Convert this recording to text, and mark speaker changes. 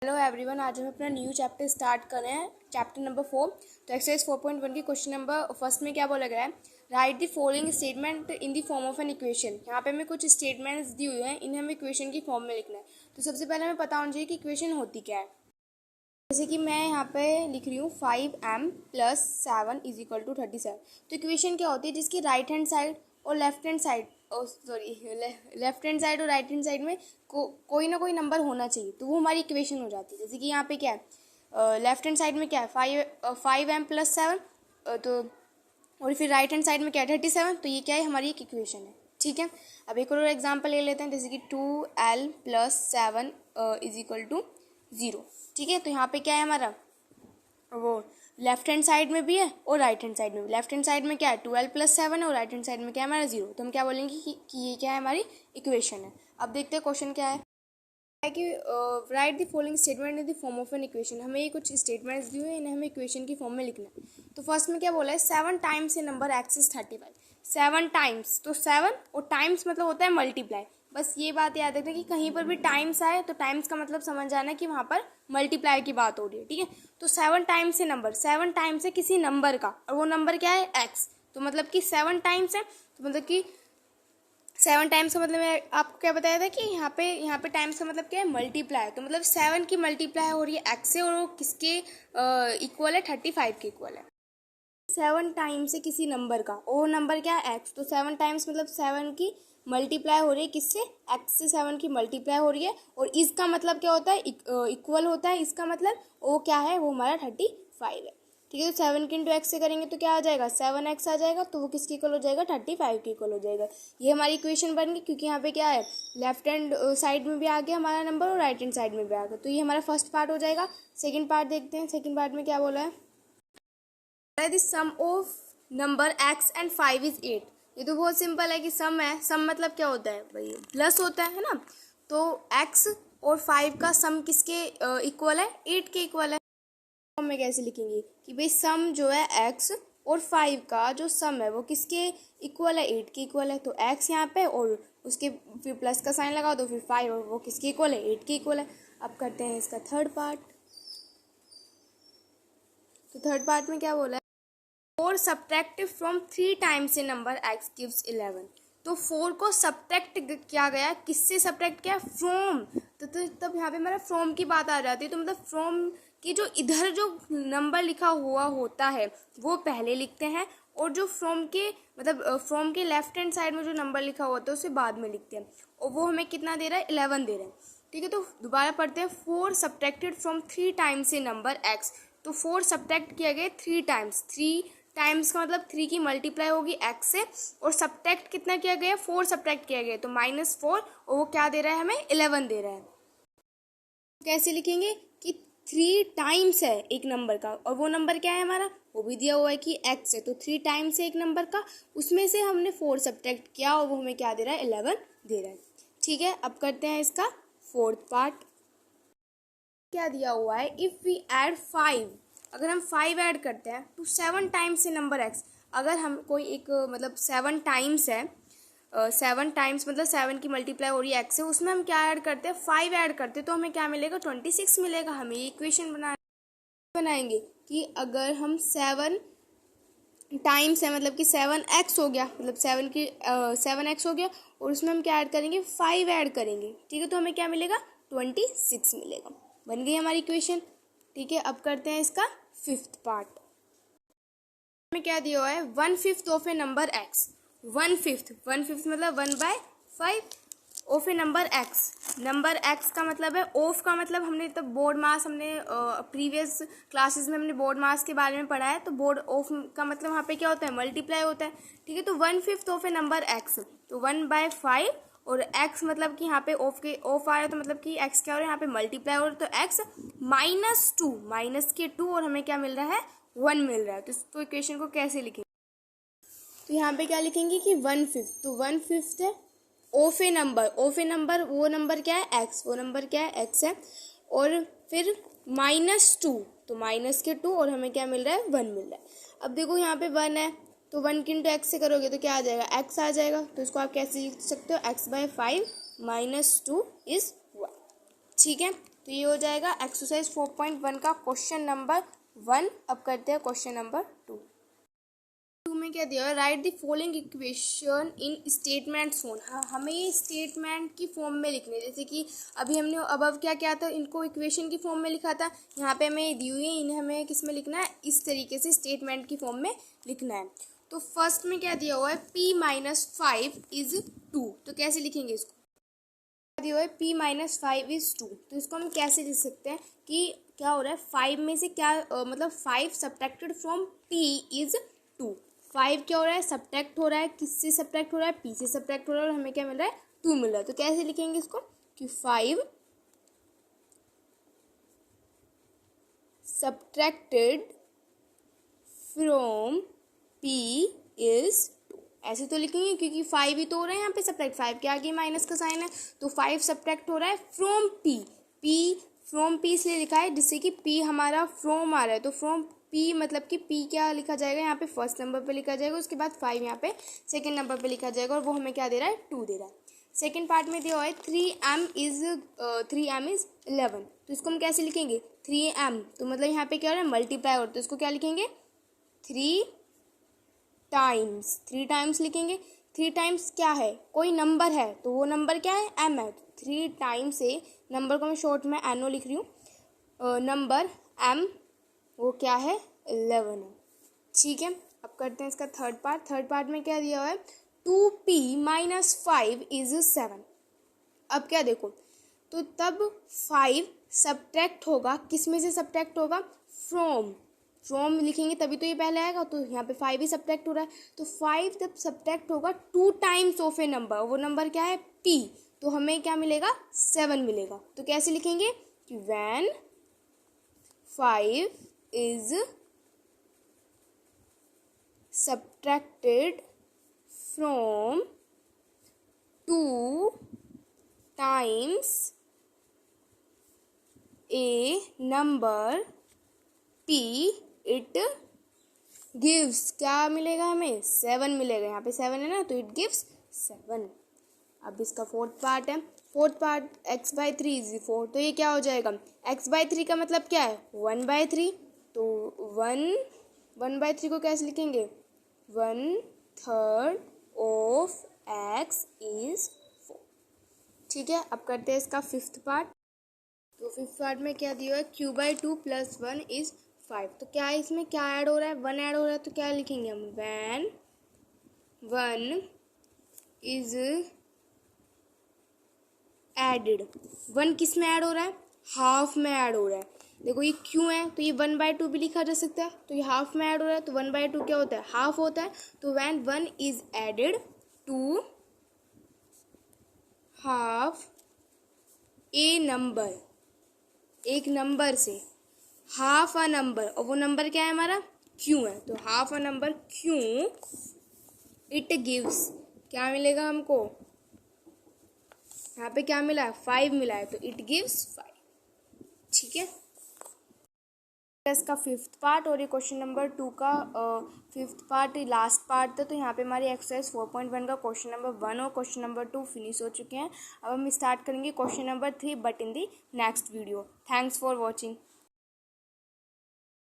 Speaker 1: Hello everyone, आज हम अपना न्यू चैप्टर स्टार्ट कर रहे हैं, चैप्टर नंबर 4। तो एक्सरसाइज 4.1 की क्वेश्चन नंबर फर्स्ट में क्या बोला गया है, right the following statement in the form of an equation. यहाँ पे हमें कुछ स्टेटमेंट्स दी हुई हैं, इन्हें हमें इक्वेशन की फॉर्म में लिखना है। तो सबसे पहले हमें पता होना चाहिए कि इक्वेशन होती क्या है। जैसे कि मैं यहाँ पे लिख रही हूँ 5m + 7 = 37। तो इक्वेशन क्या होती है, जिसकी राइट हैंड साइड और left hand side left hand side और राइट हैंड साइड में कोई ना कोई नंबर होना चाहिए, तो वो हमारी इक्वेशन हो जाती है। जैसे कि यहाँ पे क्या है, लेफ्ट हैंड साइड में क्या है 5m + 7, तो और फिर राइट हैंड साइड में क्या है 37। तो ये क्या है, हमारी एक इक्वेशन है। ठीक है, अब एक और एग्जांपल ले लेते हैं, जैसे कि 2l + 7 = 0। ठीक है, तो यहाँ पे क्या है हमारा, वो लेफ्ट हैंड साइड में भी है और राइट हैंड साइड में भी। लेफ्ट हैंड साइड में क्या है 12 + 7 है और राइट हैंड साइड में क्या है हमारा 0। तो हम क्या बोलेंगे कि ये क्या है, हमारी इक्वेशन है। अब देखते हैं क्वेश्चन क्या है कि right the following statement in the form of an equation. हमें ये कुछ स्टेटमेंट्स दिए हुए, इन्हें हमें इक्वेशन की फॉर्म में लिखना है। तो फर्स्ट में क्या बोला है, 7 times A number x is 35। 7 times, तो 7 और टाइम्स मतलब होता है मल्टीप्लाई। बस ये बात याद रखना कि कहीं पर भी टाइम्स आए तो टाइम्स का मतलब समझ जाना कि वहाँ पर मल्टीप्लाई की बात हो रही है। ठीक है, तो 7 टाइम्स से नंबर, 7 टाइम्स है किसी नंबर का, और वो नंबर क्या है x। तो मतलब कि 7 टाइम्स है, तो मतलब कि 7 टाइम्स का मतलब मैं आपको क्या बताया था कि यहाँ पे टाइम्स का मतलब क्या है, मल्टीप्लाई। तो मतलब 7 की मल्टीप्लाई हो रही है x से, और वो किसके इक्वल है, 35 के इक्वल है। 7 टाइम्स है किसी नंबर का, और नंबर क्या है x। तो 7 टाइम्स मतलब 7 की मल्टीप्लाई हो रही है किससे, x से 7 की मल्टीप्लाई हो रही है, और इसका मतलब क्या होता है, इक्वल होता है। इसका मतलब वो क्या है, वो हमारा 35 है। ठीक है, तो 7 के इंटू एक्स से करेंगे तो क्या आ जाएगा, 7x आ जाएगा, तो वो किसके इक्वल हो जाएगा, 35 के इक्वल हो जाएगा। ये हमारी इक्वेशन बन गई, क्योंकि यहाँ पे क्या है, लेफ्ट हैंड साइड में भी आ गया हमारा नंबर और राइट हैंड साइड में भी आ गया। तो ये हमारा फर्स्ट पार्ट हो जाएगा। सेकेंड पार्ट देखते हैं, सेकेंड पार्ट में क्या बोला है, the sum of number x and 5 is 8। ये तो बहुत सिंपल है कि सम है। सम मतलब क्या होता है भाई, प्लस होता है ना। तो x और 5 का सम किसके इक्वल है, 8 के इक्वल है। फॉर्म में कैसे लिखेंगे कि भाई सम जो है x और 5 का जो सम है वो किसके इक्वल है, 8 के इक्वल है। तो x यहाँ पे और उसके फिर प्लस का साइन लगाओ, तो फिर 5 और वो किसके इक्वल है, 8 के इक्वल है। अब करते हैं इसका थर्ड पार्ट। तो थर्ड पार्ट में क्या बोला है, 4 subtract from 3 times A number x gives 11। तो 4 को सब्ट्रैक्ट किया गया, किससे सब्ट्रैक्ट किया, फ्रॉम। तो तब यहाँ पे हमारा फ्रॉम की बात आ जाती है। तो मतलब फ्रॉम की जो इधर जो नंबर लिखा हुआ होता है वो पहले लिखते हैं, और जो फ्रॉम के मतलब फ्रॉम के लेफ्ट हैंड साइड में जो नंबर लिखा होता है उसे बाद में लिखते हैं, और वो हमें कितना दे रहा है, 11 दे रहा है। ठीक है, तो दोबारा पढ़ते हैं, 4 subtracted from 3 times A number x। तो 4 सब्ट्रैक्ट किया गया 3 टाइम्स, 3 टाइम्स का मतलब 3 की मल्टीप्लाई होगी x से, और सब्ट्रैक्ट कितना किया गया, 4 सब्ट्रैक्ट किया गया, तो -4, और वो क्या दे रहा है, हमें 11 दे रहा है। कैसे लिखेंगे कि 3 टाइम्स है एक नंबर का, और वो नंबर क्या है हमारा, वो भी दिया हुआ है कि x है। तो 3 टाइम्स है एक नंबर का, उसमें से हमने 4 सब्ट्रैक्ट किया, और वो हमें क्या दे रहा है, 11 दे रहा है। ठीक है, अब करते हैं इसका फोर्थ पार्ट। क्या दिया हुआ है, इफ वी ऐड 5, अगर हम 5 ऐड करते हैं तो 7 टाइम्स से नंबर x। अगर हम कोई एक मतलब 7 टाइम्स है, 7 टाइम्स मतलब 7 की मल्टीप्लाई हो रही है x से, उसमें हम क्या ऐड करते हैं, 5 ऐड करते हैं, तो हमें क्या मिलेगा, 26 मिलेगा। हमें ये इक्वेशन बनाएंगे कि अगर हम 7 टाइम्स है, मतलब कि 7x हो गया, मतलब 7x हो गया, और उसमें हम क्या ऐड करेंगे, 5 ऐड करेंगे। ठीक है, तो हमें क्या मिलेगा, 26 मिलेगा। बन गई हमारी इक्वेशन। ठीक है, अब करते हैं इसका फिफ्थ पार्ट। में क्या दिया हुआ है, 1/5 ऑफ ए नंबर x। 1/5 मतलब 1/5 of A number x। Number x का मतलब है, ऑफ का मतलब हमने तब बोर्ड मास, हमने प्रीवियस क्लासेस में हमने बोर्ड मास के बारे में पढ़ा है। तो बोर्ड ऑफ का मतलब वहाँ पे क्या होता है, मल्टीप्लाई होता है। ठीक है, तो 1/5 ऑफ ए नंबर x, तो 1/5, और x मतलब कि यहाँ पे ऑफ आ रहा है, तो मतलब कि x क्या हो रहा है, यहाँ पे मल्टीप्लाई हो रहा है, तो x -2, -2, और हमें क्या मिल रहा है, 1 मिल रहा है। तो इसको इक्वेशन को कैसे लिखेंगे, तो यहाँ पे क्या लिखेंगे कि 1/5, तो 1/5 है ऑफ ए नंबर, वो नंबर क्या है, x, वो नंबर क्या है, x है, और फिर -2, तो -2, और हमें क्या मिल रहा है, 1 मिल रहा है। अब देखो यहाँ पे 1 है, तो 1 की इंटू एक्स से करोगे तो क्या आ जाएगा, x आ जाएगा। तो इसको आप कैसे लिख सकते हो, x/5 -2 is 1। ठीक है, तो ये हो जाएगा एक्सरसाइज 4.1 का क्वेश्चन नंबर 1। अब करते हैं क्वेश्चन नंबर 2 में क्या दिया है, right the following equation in statement form. हाँ, हमें ये स्टेटमेंट की फॉर्म में लिखने, जैसे कि अभी हमने अब क्या क्या था, इनको इक्वेशन की फॉर्म में लिखा था, यहाँ पे हमें दी हुई है, इन्हें हमें किस में लिखना है, इस तरीके से स्टेटमेंट की फॉर्म में लिखना है। तो फर्स्ट में क्या दिया हुआ है, p-5 इज 2। तो कैसे लिखेंगे इसको, दिया हुआ है p-5 इज 2। तो इसको हम कैसे लिख सकते हैं कि क्या हो रहा है, 5 में से क्या मतलब 5 सब्ट्रैक्टेड फ्रॉम p इज 2। 5 क्या हो रहा है, सब्ट्रैक्ट हो रहा है, किससे सब्ट्रैक्ट हो रहा है, p से सब्ट्रैक्ट हो रहा है, और हमें क्या मिल रहा है, 2 मिल रहा है। तो कैसे लिखेंगे इसको कि 5 सब्ट्रैक्टेड फ्रॉम p इज 2, ऐसे तो लिखेंगे क्योंकि 5 ही तो हो रहा है यहाँ पे सब्ट्रैक्ट, 5 के आगे माइनस का साइन है, तो 5 सब्ट्रैक्ट हो रहा है फ्रॉम p। फ्रॉम p इसलिए लिखा है जिससे कि p हमारा फ्रॉम आ रहा है, तो फ्रॉम p मतलब कि p क्या लिखा जाएगा, यहाँ पे फर्स्ट नंबर पे लिखा जाएगा, उसके बाद 5 यहाँ पे सेकंड नंबर पे लिखा जाएगा, और वो हमें क्या दे रहा है, 2 दे रहा है। सेकंड पार्ट में दिया हुआ है 3m इज 11। तो इसको हम कैसे लिखेंगे, 3m तो मतलब यहाँ पे क्या हो रहा है, मल्टीप्लाई और, तो इसको क्या लिखेंगे, 3 टाइम्स लिखेंगे। 3 टाइम्स क्या है, कोई नंबर है, तो वो नंबर क्या है, m है। 3 टाइम्स से नंबर को मैं शॉर्ट में एनो लिख रही हूँ, नंबर m वो क्या है, 11 है। ठीक है, अब करते हैं इसका थर्ड पार्ट। थर्ड पार्ट में क्या दिया हुआ है, 2p-5 इज 7। अब क्या देखो, तो तब 5 सब्ट्रैक्ट होगा, किस में से सब्ट्रैक्ट होगा, फ्रॉम लिखेंगे तभी तो ये पहले आएगा, तो यहाँ पे 5 ही सब्ट्रैक्ट हो रहा है, तो 5 जब सब्ट्रैक्ट होगा 2 टाइम्स ऑफ ए नंबर, वो नंबर क्या है, p, तो हमें क्या मिलेगा, 7 मिलेगा। तो कैसे लिखेंगे कि when 5 is subtracted from 2 times a number p, it gives, क्या मिलेगा हमें, 7 मिलेगा। यहाँ पे 7 है ना, तो it gives 7। अब इसका फोर्थ पार्ट है। फोर्थ पार्ट x/3 इज 4, तो ये क्या हो जाएगा, x/3 का मतलब क्या है, 1/3। तो 1/3 को कैसे लिखेंगे, 1/3 ऑफ x इज 4। ठीक है, अब करते हैं इसका फिफ्थ पार्ट। तो फिफ्थ पार्ट में क्या दिया है, q/2 + 1 इज 5। तो क्या है, इसमें क्या ऐड हो रहा है, 1 ऐड हो रहा है, तो क्या लिखेंगे हम, व्हेन 1 इज एडेड। 1 किस में ऐड हो रहा है, हाफ में ऐड हो रहा है। देखो ये क्यों है, तो ये 1/2 भी लिखा जा सकता है, तो ये हाफ में ऐड हो रहा है, तो 1/2 क्या होता है, हाफ होता है। तो when 1 is added to half a number, एक नंबर से, हाफ अ नंबर, और वो नंबर क्या है हमारा, क्यों है, तो हाफ अ नंबर क्यों, इट गिव्स, क्या मिलेगा हमको, यहाँ पे क्या मिला है, 5 मिला है, तो इट गिव्स 5। ठीक है, इसका फिफ्थ पार्ट, और ये क्वेश्चन नंबर 2 का फिफ्थ पार्ट लास्ट पार्ट था। तो यहाँ पे हमारी एक्सरसाइज 4.1 का क्वेश्चन नंबर 1 और क्वेश्चन नंबर 2 फिनिश हो चुके हैं। अब हम स्टार्ट करेंगे question number 3 but in the next video. Thanks for watching.